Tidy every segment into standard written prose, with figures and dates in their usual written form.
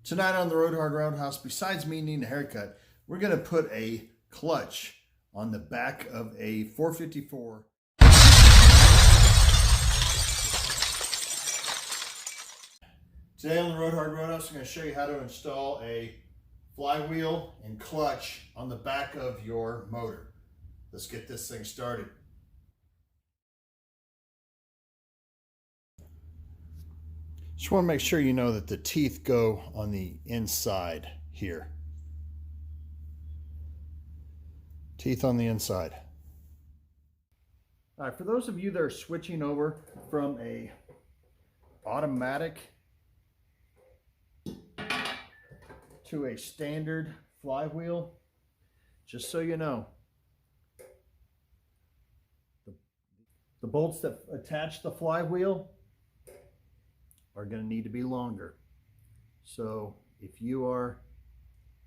Tonight on the Roadhouse, besides me needing a haircut, we're going to put a clutch on the back of a 454. Today on the Roadhouse, I'm going to show you how to install a flywheel and clutch on the back of your motor. Let's get this thing started. Just want to make sure you know that the teeth go on the inside here. Teeth on the inside. All right, for those of you that are switching over from a automatic to a standard flywheel, just so you know, the bolts that attach the flywheel are going to need to be longer. So if you are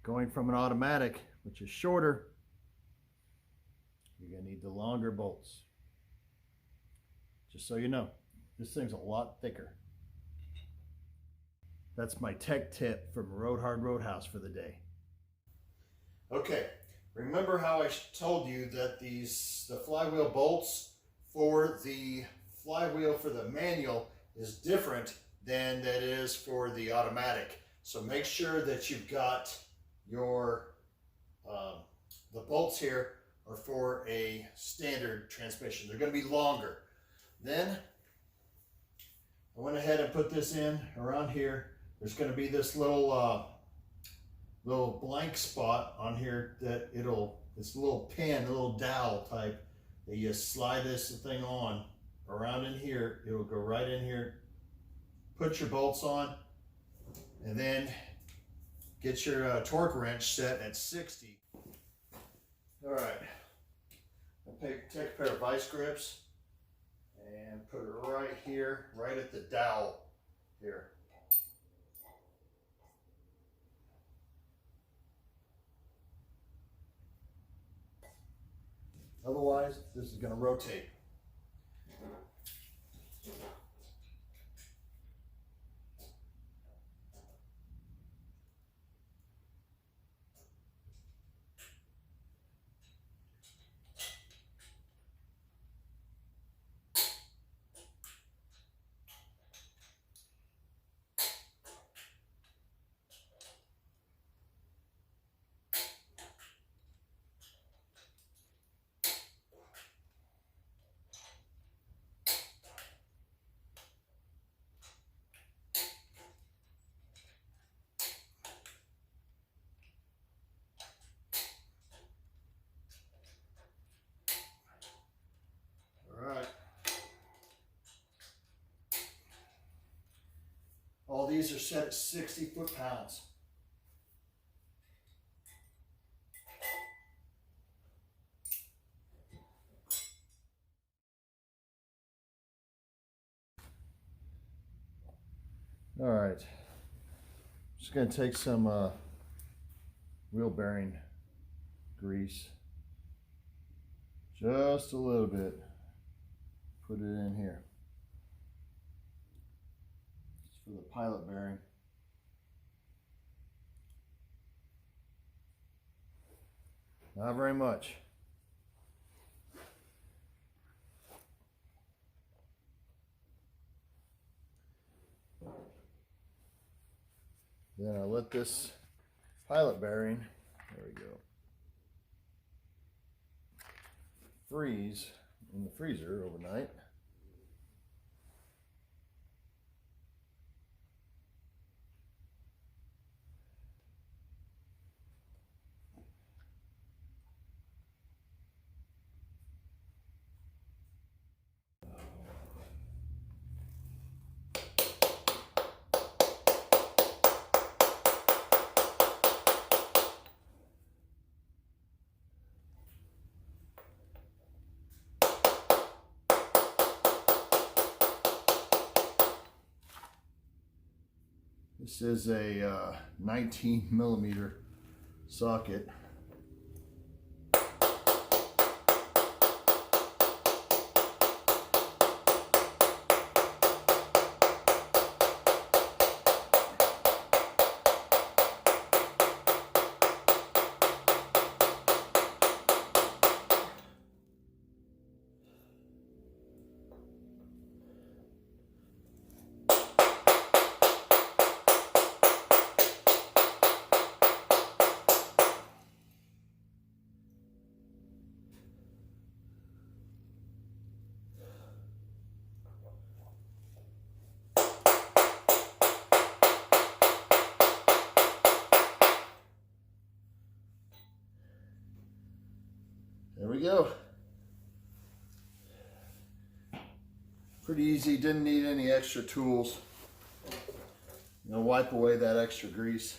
going from an automatic, which is shorter, you're going to need the longer bolts. Just so you know, this thing's a lot thicker. That's my tech tip from Roadhouse for the day. Okay, remember how I told you that the flywheel bolts for the flywheel for the manual is different than that is for the automatic. So make sure that you've got your the bolts here are for a standard transmission. They're going to be longer. Then I went ahead and put this in around here. There's going to be this little blank spot on here that it's a little pin, a little dowel type that you slide this thing on around in here. It'll go right in here. Put your bolts on, and then get your torque wrench set at 60. All right, I'll take a pair of vice grips and put it right here, right at the dowel here. Otherwise, this is going to rotate. All these are set at 60 foot-pounds. All right, just going to take some wheel bearing grease, just a little bit, put it in here. For the pilot bearing. Not very much. Then I let this pilot bearing, there we go, freeze in the freezer overnight. This is a 19 millimeter socket. Pretty easy, didn't need any extra tools. Wipe away that extra grease.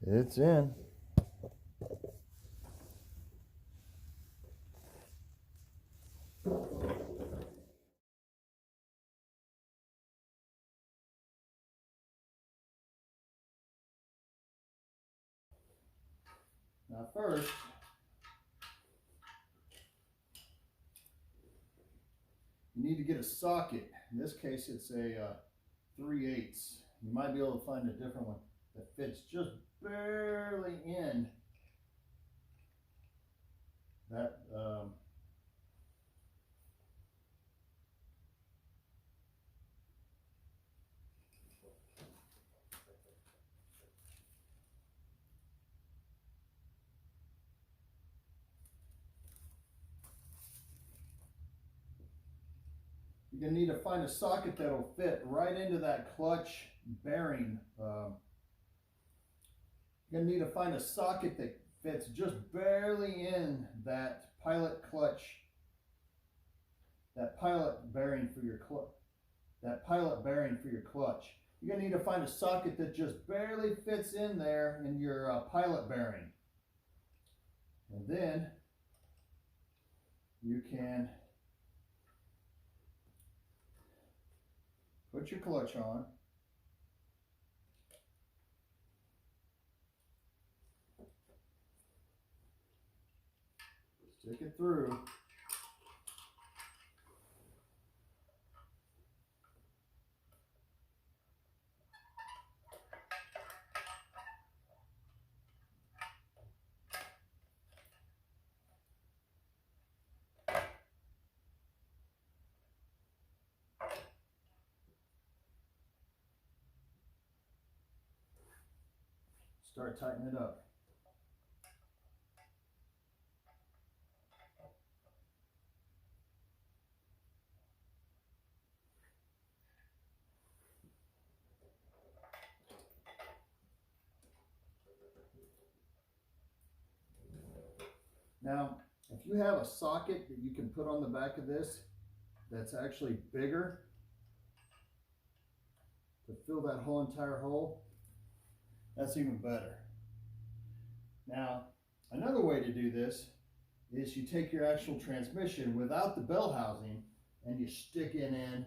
It's in. Now first, you need to get a socket. In this case, it's a 3/8. You might be able to find a different one that fits just barely in that you're going to need to find a socket that'll fit right into that clutch bearing. You're going to need to find a socket that fits just barely in that pilot clutch, that pilot bearing for your clutch. You're going to need to find a socket that just barely fits in there in your pilot bearing. And then you can put your clutch on. Stick it through. Start tightening it up. Now, if you have a socket that you can put on the back of this that's actually bigger to fill that whole entire hole, that's even better. Now, another way to do this is you take your actual transmission without the bell housing and you stick it in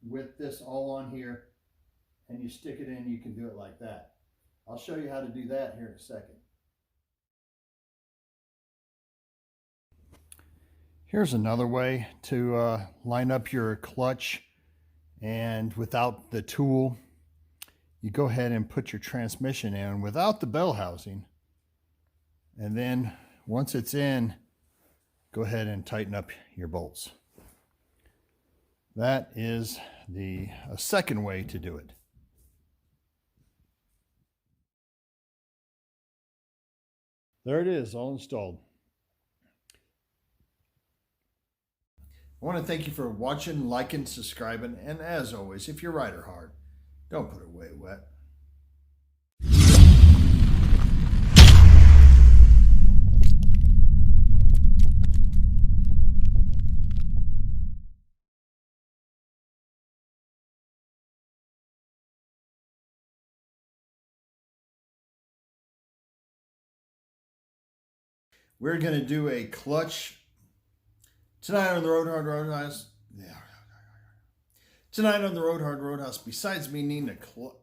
with this all on here, and you stick it in. You can do it like that. I'll show you how to do that here in a second. Here's another way to line up your clutch, and without the tool, you go ahead and put your transmission in without the bell housing, and then once it's in, go ahead and tighten up your bolts. That is a second way to do it. There it is, all installed. I want to thank you for watching, liking, subscribing, and as always, if you're rider hard, don't put it away wet. We're going to do a clutch tonight on the Roadhouse. Tonight on the Roadhouse, besides me needing a clutch.